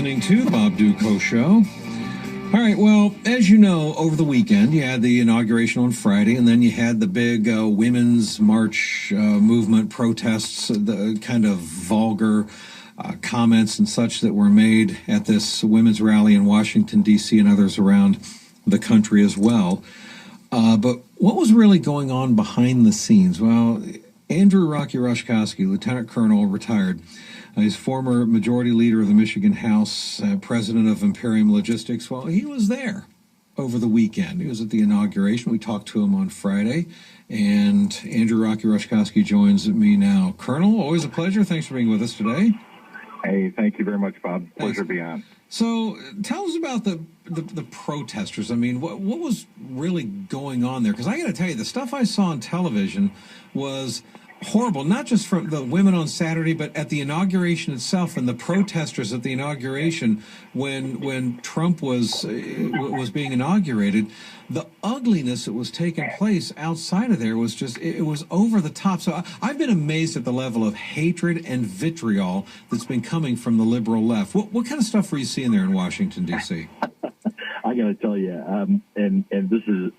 listening to The Bob Duco Show. All right, well, as you know, over the weekend, you had the inauguration on Friday, and then you had the big women's march movement protests, the kind of vulgar comments and such that were made at this women's rally in Washington, D.C., and others around the country as well. But what was really going on behind the scenes? Well, Andrew Rocky Rushkowski, Lieutenant Colonel, retired. He's former majority leader of the Michigan House, president of Imperium Logistics. Well, he was there over the weekend. He was at the inauguration. We talked to him on Friday. And Andrew Rocky Rushkowski joins me now. Colonel, always a pleasure. Thanks for being with us today. Hey, thank you very much, Bob. Pleasure to be on. So tell us about the protesters. I mean, what was really going on there? Because I got to tell you, the stuff I saw on television was horrible, not just from the women on Saturday, but at the inauguration itself and the protesters at the inauguration when Trump was being inaugurated. The ugliness that was taking place outside of there was just, it was over the top. So I've been amazed at the level of hatred and vitriol that's been coming from the liberal left. What kind of stuff were you seeing there in Washington, D.C.? I got to tell you, and this is,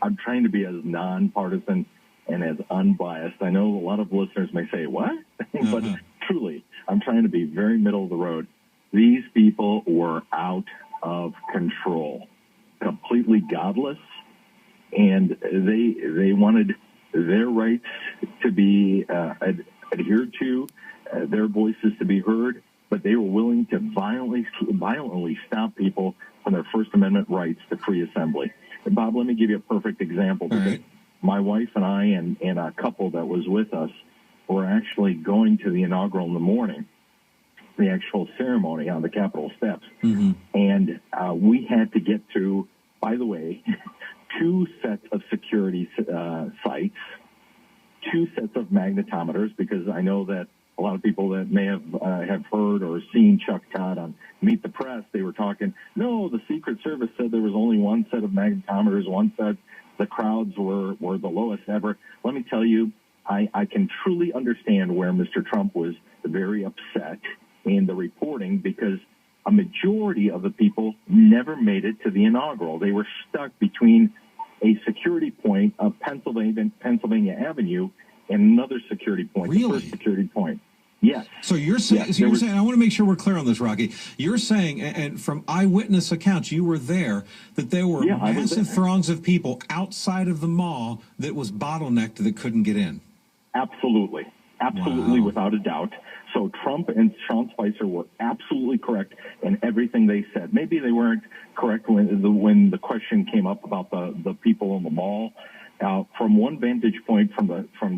I'm trying to be as nonpartisan and as unbiased. I know a lot of listeners may say, what? But truly, I'm trying to be very middle of the road. These people were out of control, completely godless, and they wanted their rights to be adhered to, their voices to be heard, but they were willing to violently stop people from their First Amendment rights to free assembly. And Bob, let me give you a perfect example. Because my wife and I and a couple that was with us were actually going to the inaugural in the morning, the actual ceremony on the Capitol steps. Mm-hmm. And we had to get through, by the way, 2 sets of security sites, 2 sets of magnetometers, because I know that a lot of people that may have heard or seen Chuck Todd on Meet the Press, they were talking, no, the Secret Service said there was only 1 set of magnetometers, 1 set. The crowds were the lowest ever. Let me tell you, I can truly understand where Mr. Trump was very upset in the reporting, because a majority of the people never made it to the inaugural. They were stuck between a security point of Pennsylvania Avenue and another security point, the first security point. Yes. So you're saying, I want to make sure we're clear on this, Rocky. You're saying, and from eyewitness accounts, you were there, that there were massive throngs of people outside of the mall that was bottlenecked that couldn't get in. Absolutely. Absolutely, wow. Without a doubt. So Trump and Sean Spicer were absolutely correct in everything they said. Maybe they weren't correct when the question came up about the people in the mall. From one vantage point, from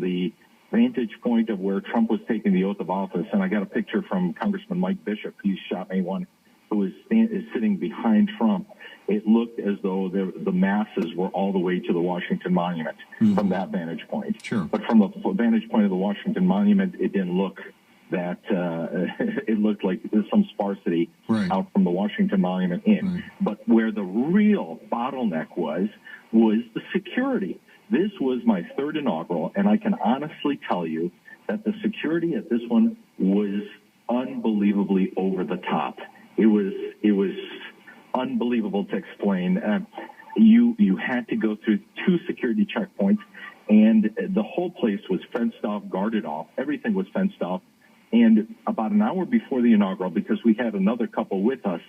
the vantage point of where Trump was taking the oath of office, and I got a picture from Congressman Mike Bishop. He shot me one, who is sitting behind Trump. It looked as though the masses were all the way to the Washington Monument from that vantage point. Sure. But from the vantage point of the Washington Monument, it didn't look that it looked like there's some sparsity out from the Washington Monument in. Right. But where the real bottleneck was the security. This was my 3rd inaugural, and I can honestly tell you that the security at this one was unbelievably over the top. It was unbelievable to explain. You had to go through 2 security checkpoints, and the whole place was fenced off, guarded off. Everything was fenced off. And about an hour before the inaugural, because we had another couple with us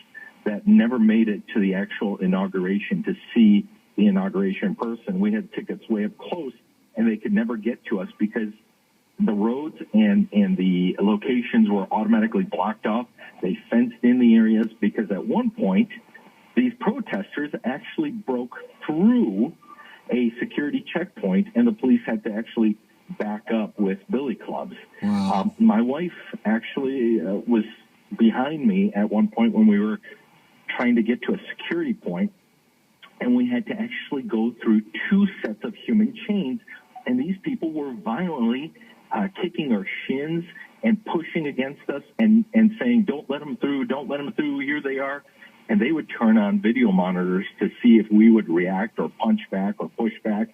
that never made it to the actual inauguration to see the inauguration in person, we had tickets way up close, and they could never get to us because the roads and the locations were automatically blocked off. They fenced in the areas because at one point, these protesters actually broke through a security checkpoint, and the police had to actually back up with billy clubs. Wow. My wife actually was behind me at one point when we were trying to get to a security point, and we had to actually go through 2 sets of human chains, and these people were violently kicking our shins and pushing against us and saying, don't let them through, don't let them through, here they are. And they would turn on video monitors to see if we would react or punch back or push back.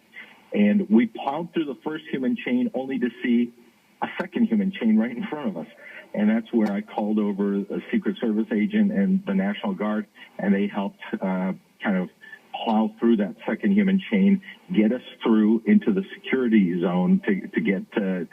And we plowed through the first human chain only to see a second human chain right in front of us. And that's where I called over a Secret Service agent and the National Guard, and they helped kind of plow through that second human chain, get us through into the security zone to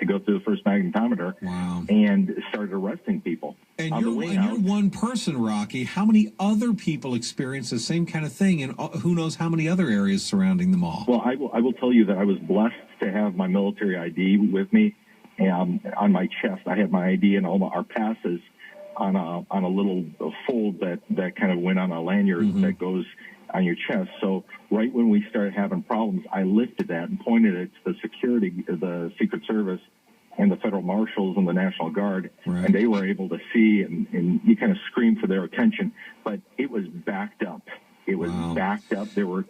go through the first magnetometer. Wow. And started arresting people. And you're one person, Rocky. How many other people experience the same kind of thing, and who knows how many other areas surrounding the mall? Well, I will tell you that I was blessed to have my military ID with me. On my chest, I had my ID and all our passes on a little fold that kind of went on a lanyard that goes on your chest. So right when we started having problems, I lifted that and pointed it to the security, the Secret Service, and the federal marshals and the National Guard, and they were able to see, and you kind of screamed for their attention. But it was backed up. It was backed up. There were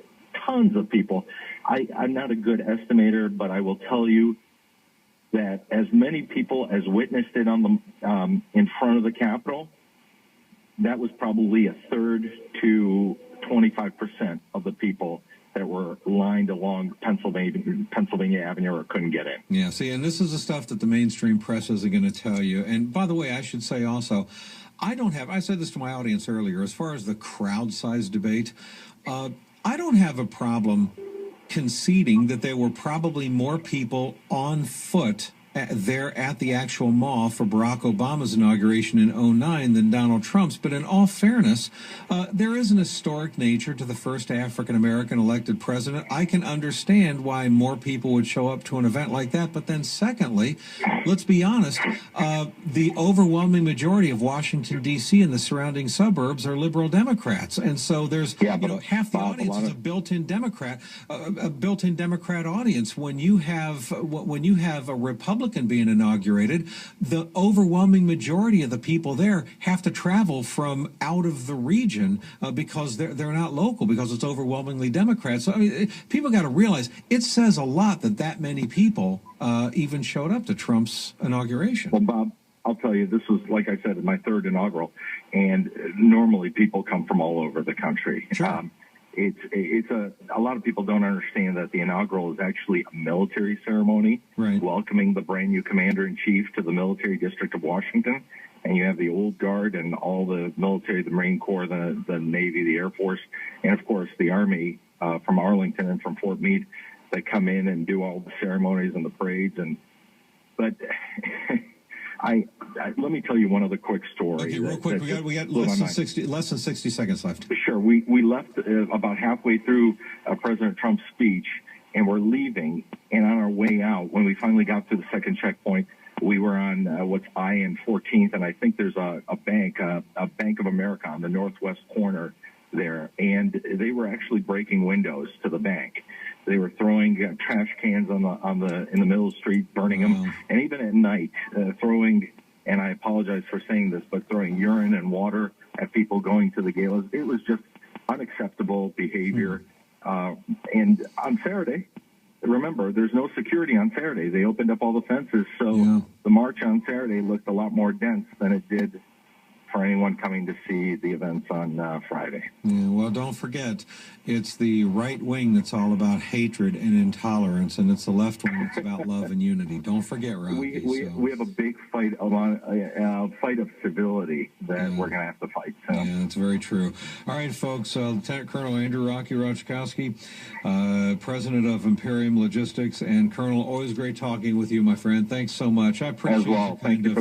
tons of people. I'm not a good estimator, but I will tell you that as many people as witnessed it on the in front of the Capitol, that was probably a third to 25% of the people that were lined along Pennsylvania Avenue or couldn't get in. Yeah, see, and this is the stuff that the mainstream press isn't going to tell you. And by the way, I should say also, I said this to my audience earlier, as far as the crowd size debate, I don't have a problem conceding that there were probably more people on foot there at the actual mall for Barack Obama's inauguration in 2009 than Donald Trump's. But in all fairness, there is an historic nature to the first African-American elected president. I can understand why more people would show up to an event like that. But then secondly, let's be honest, the overwhelming majority of Washington, D.C. and the surrounding suburbs are liberal Democrats. And so there's half the audience is a built-in Democrat audience. When you have a Republican being inaugurated, the overwhelming majority of the people there have to travel from out of the region because they're not local, because it's overwhelmingly Democrats. So I mean, people got to realize it says a lot that many people even showed up to Trump's inauguration. Well, Bob, I'll tell you, this was, like I said, my third inaugural, and normally people come from all over the country. Sure. A lot of people don't understand that the inaugural is actually a military ceremony, welcoming the brand new commander-in-chief to the military district of Washington. And you have the old guard and all the military, the Marine Corps, the Navy, the Air Force, and of course the Army from Arlington and from Fort Meade that come in and do all the ceremonies and the parades. But let me tell you one other quick story. Okay, real quick. We got less than 60 seconds left. Sure. We left about halfway through President Trump's speech, and we're leaving. And on our way out, when we finally got to the second checkpoint, we were on what's I and 14th, and I think there's a Bank of America on the northwest corner there, and they were actually breaking windows to the bank. They were throwing trash cans in the middle of the street, burning them, and even at night throwing. And I apologize for saying this, but throwing urine and water at people going to the galas. It was just unacceptable behavior. And on Saturday, remember, there's no security on Saturday. They opened up all the fences, so the march on Saturday looked a lot more dense than it did for anyone coming to see the events on Friday. Yeah, well, don't forget, it's the right wing that's all about hatred and intolerance, and it's the left wing that's about love and unity. Don't forget, Rocky. We have a big fight fight of civility that we're going to have to fight. So. Yeah, that's very true. All right, folks, Lieutenant Colonel Andrew Rocky Rochkowski, President of Imperium Logistics, and Colonel, always great talking with you, my friend. Thanks so much. I appreciate it. As well. Thank you for